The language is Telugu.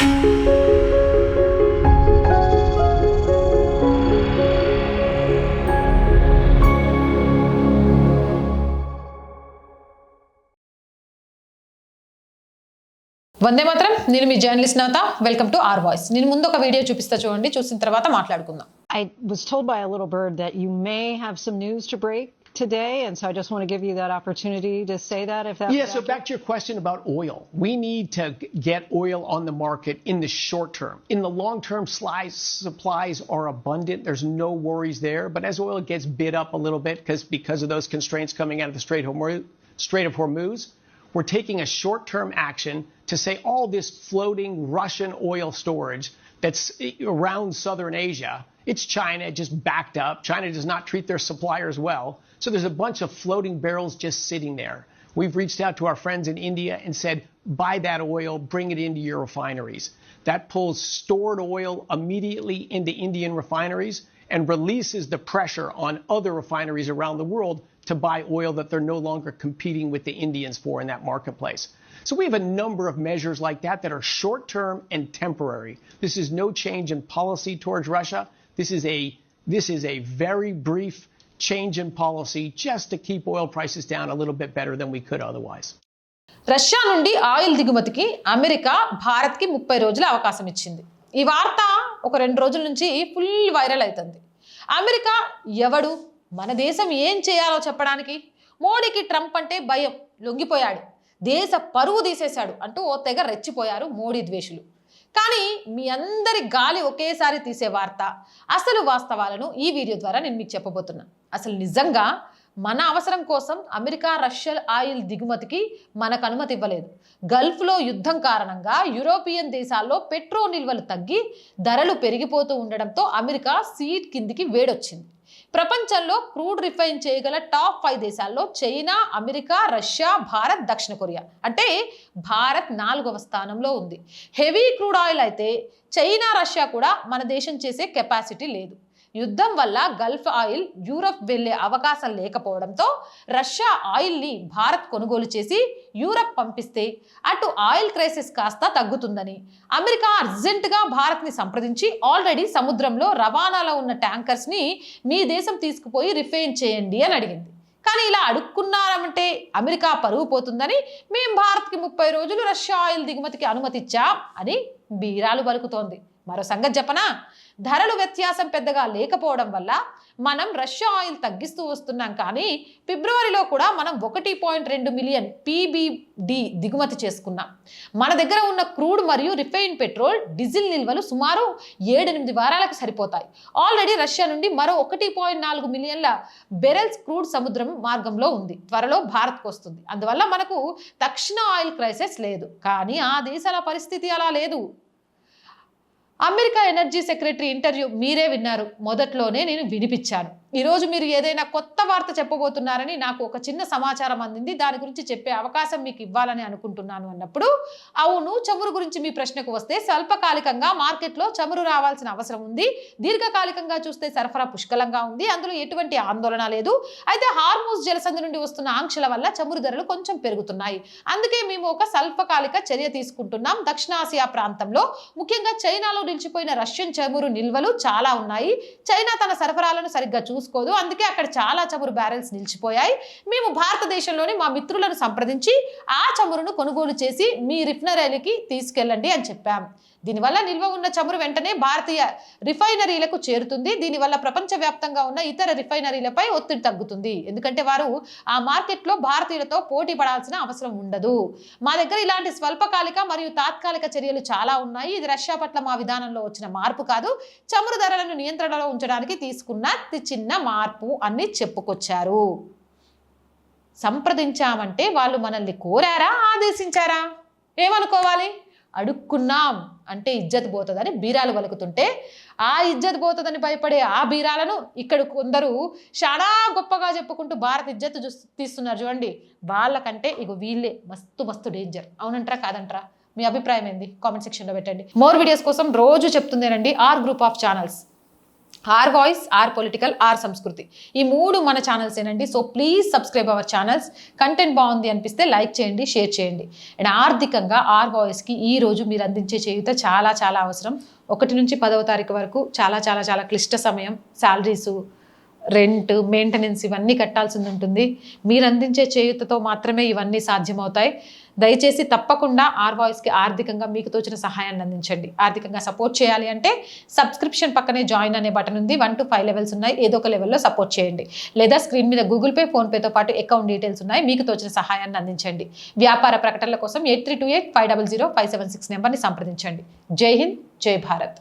వందే మాత్రం నేను మీ journalist Navata welcome to our voice నేను ముందు ఒక వీడియో చూపిస్తా చూడండి చూసిన తర్వాత మాట్లాడుకుందాం I was told by a little bird that you may have some news to break today, and so I just want to give you that opportunity to say that if that's so back to your question about oil. We need to get oil on the market in the short term. In the long term, supplies are abundant. There's no worries there. But as oil gets bid up a little bit because of those constraints coming out of the Strait of Hormuz, we're taking a short-term action to say all this floating Russian oil storage that's around southern Asia, it's China, it just backed up. China does not treat their suppliers well. So there's a bunch of floating barrels just sitting there. We've reached out to our friends in India and said, buy that oil, bring it into your refineries. That pulls stored oil immediately into Indian refineries and releases the pressure on other refineries around the world to buy oil that they're no longer competing with the Indians for in that marketplace. So we have a number of measures like that that are short-term and temporary. This is no change in policy towards Russia. This is a very brief change in policy just to keep oil prices down a little bit better than we could otherwise. Russia నుండి ఆయిల్ దిగుమతికి అమెరికా భారత్కి 30 రోజుల అవకాశం ఇచ్చింది. ఈ వార్త ఒక 2 రోజుల నుంచి ఫుల్ వైరల్ అవుతుంది. అమెరికా ఎవడు మన దేశం ఏం చేయాలో చెప్పడానికి మోడీకి ట్రంప్ అంటే భయం లొంగిపోయాడు దేశ పరువు తీసేశాడు అంటూ ఓ తెగ రెచ్చిపోయారు మోడీ ద్వేషులు. కానీ మీ అందరి గాలి ఒకేసారి తీసే వార్త అసలు వాస్తవాలను ఈ వీడియో ద్వారా నేను మీకు చెప్పబోతున్నా. అసలు నిజంగా మన అవసరం కోసం అమెరికా రష్యా ఆయిల్ దిగుమతికి మనకు అనుమతి ఇవ్వలేదు. గల్ఫ్లో యుద్ధం కారణంగా యూరోపియన్ దేశాల్లో పెట్రోల్ నిల్వలు తగ్గి ధరలు పెరిగిపోతూ ఉండడంతో అమెరికా సీట్ కిందికి వేడొచ్చింది. ప్రపంచంలో క్రూడ్ రిఫైన్ చేయగల టాప్ 5 దేశాల్లో చైనా, అమెరికా, రష్యా, భారత్, దక్షిణ కొరియా. అంటే భారత్ 4వ స్థానంలో ఉంది. హెవీ క్రూడ్ ఆయిల్ అయితే చైనా, రష్యా కూడా మన దేశం చేసే కెపాసిటీ లేదు. యుద్ధం వల్ల గల్ఫ్ ఆయిల్ యూరప్ వెళ్లే అవకాశం లేకపోవడంతో రష్యా ఆయిల్ని భారత్ కొనుగోలు చేసి యూరప్ పంపిస్తే అటు ఆయిల్ క్రైసిస్ కాస్త తగ్గుతుందని అమెరికా అర్జెంటుగా భారత్ని సంప్రదించి ఆల్రెడీ సముద్రంలో రవాణాలో ఉన్న ట్యాంకర్స్ని మీ దేశం తీసుకుపోయి రిఫైన్ చేయండి అని అడిగింది. కానీ ఇలా అడుక్కున్నారంటే అమెరికా పరుగు పోతుందని మేము భారత్కి 30 రోజులు రష్యా ఆయిల్ దిగుమతికి అనుమతిచ్చాం అని బీరాలు పలుకుతోంది. మరో సంగతి చెప్పనా, ధరలు వ్యత్యాసం పెద్దగా లేకపోవడం వల్ల మనం రష్యా ఆయిల్ తగ్గిస్తూ వస్తున్నాం. కానీ ఫిబ్రవరిలో కూడా మనం 1.2 మిలియన్ పీబీడి దిగుమతి చేసుకున్నాం. మన దగ్గర ఉన్న క్రూడ్ మరియు రిఫైన్ పెట్రోల్, డీజిల్ నిల్వలు సుమారు 7-8 వారాలకు సరిపోతాయి. ఆల్రెడీ రష్యా నుండి మరో 1.4 మిలియన్ల బెరెల్స్ క్రూడ్ సముద్రం మార్గంలో ఉంది. త్వరలో భారత్కు వస్తుంది. అందువల్ల మనకు తక్షణ ఆయిల్ క్రైసిస్ లేదు. కానీ ఆ దేశాల పరిస్థితి అలా లేదు. అమెరికా ఎనర్జీ సెక్రటరీ ఇంటర్వ్యూ మీరే విన్నారు. మొదట్లోనే నేను వినిపించాను. ఈరోజు మీరు ఏదైనా కొత్త వార్త చెప్పబోతున్నారని నాకు ఒక చిన్న సమాచారం అందింది. దాని గురించి చెప్పే అవకాశం మీకు ఇవ్వాలని అనుకుంటున్నాను అన్నప్పుడు, అవును, చమురు గురించి మీ ప్రశ్నకు వస్తే స్వల్పకాలికంగా మార్కెట్లో చమురు రావాల్సిన అవసరం ఉంది. దీర్ఘకాలికంగా చూస్తే సరఫరా పుష్కలంగా ఉంది. అందులో ఎటువంటి ఆందోళన లేదు. అయితే హార్మూజ్ జలసంధి నుండి వస్తున్న ఆంక్షల వల్ల చమురు ధరలు కొంచెం పెరుగుతున్నాయి. అందుకే మేము ఒక స్వల్పకాలిక చర్య తీసుకుంటున్నాం. దక్షిణాసియా ప్రాంతంలో ముఖ్యంగా చైనాలో నిలిచిపోయిన రష్యన్ చమురు నిల్వలు చాలా ఉన్నాయి. చైనా తన సరఫరాలను సరిగ్గా చూసుకోదు. అందుకే అక్కడ చాలా చమురు బ్యారెల్స్ నిలిచిపోయాయి. మేము భారతదేశంలోని మా మిత్రులను సంప్రదించి ఆ చమురును కొనుగోలు చేసి మీ రిఫైనరీకి తీసుకెళ్ళండి అని చెప్పాం. దీనివల్ల నిల్వ ఉన్న చమురు వెంటనే భారతీయ రిఫైనరీలకు చేరుతుంది. దీనివల్ల ప్రపంచవ్యాప్తంగా ఉన్న ఇతర రిఫైనరీలపై ఒత్తిడి తగ్గుతుంది. ఎందుకంటే వారు ఆ మార్కెట్లో భారతీయులతో పోటీ పడాల్సిన అవసరం ఉండదు. మా దగ్గర ఇలాంటి స్వల్పకాలిక మరియు తాత్కాలిక చర్యలు చాలా ఉన్నాయి. ఇది రష్యా పట్ల మా విధానంలో వచ్చిన మార్పు కాదు, చమురు ధరలను నియంత్రణలో ఉంచడానికి తీసుకున్న చిన్న మార్పు అని చెప్పుకొచ్చారు. సంప్రదించామంటే వాళ్ళు మనల్ని కోరారా, ఆదేశించారా? ఏమనుకోవాలి? అడుక్కున్నాం అంటే ఇజ్జత్ పోతుందని బీరాలు పలుకుతుంటే, ఆ ఇజ్జత్ పోతుందని భయపడే ఆ బీరాలను ఇక్కడ కొందరు చాలా గొప్పగా చెప్పుకుంటూ భారత్ ఇజ్జత్ తీస్తున్నారు చూడండి. వాళ్ళకంటే ఇగో వీళ్ళే మస్తు మస్తు డేంజర్. అవునంటారా కాదంటారా? మీ అభిప్రాయం ఏంది? కామెంట్ సెక్షన్లో పెట్టండి. మోర్ వీడియోస్ కోసం రోజు చెప్తుందేనండి our group of channels. Our voice, our political, our Sanskriti, ఈ 3 మన ఛానల్స్ ఏనండి. So please subscribe our channels. Content బాగుంది అనిపిస్తే లైక్ చేయండి, షేర్ చేయండి. అండ్ ఆర్థికంగా ఆర్ వాయిస్కి ఈ రోజు మీరు అందించే చేయూత చాలా చాలా అవసరం. 1 నుంచి 10వ తారీఖు వరకు చాలా చాలా చాలా క్లిష్ట సమయం. శాలరీసు, రెంట్, మెయింటెనెన్స్ ఇవన్నీ కట్టాల్సింది ఉంటుంది. మీరు అందించే చేయూతతో మాత్రమే ఇవన్నీ సాధ్యమవుతాయి. దయచేసి తప్పకుండా ఆర్ వాయిస్కి ఆర్థికంగా మీకు తోచిన సహాయాన్ని అందించండి. ఆర్థికంగా సపోర్ట్ చేయాలి అంటే సబ్స్క్రిప్షన్ పక్కనే జాయిన్ అనే బటన్ ఉంది. 1 to 5 లెవెల్స్ ఉన్నాయి. ఏదో ఒక లెవెల్లో సపోర్ట్ చేయండి. లేదా స్క్రీన్ మీద గూగుల్ పే, ఫోన్పేతో పాటు అకౌంట్ డీటెయిల్స్ ఉన్నాయి. మీకు తోచిన సహాయాన్ని అందించండి. వ్యాపార ప్రకటనల కోసం 8328 500 576 నెంబర్ని సంప్రదించండి. జై హింద్, జై భారత్.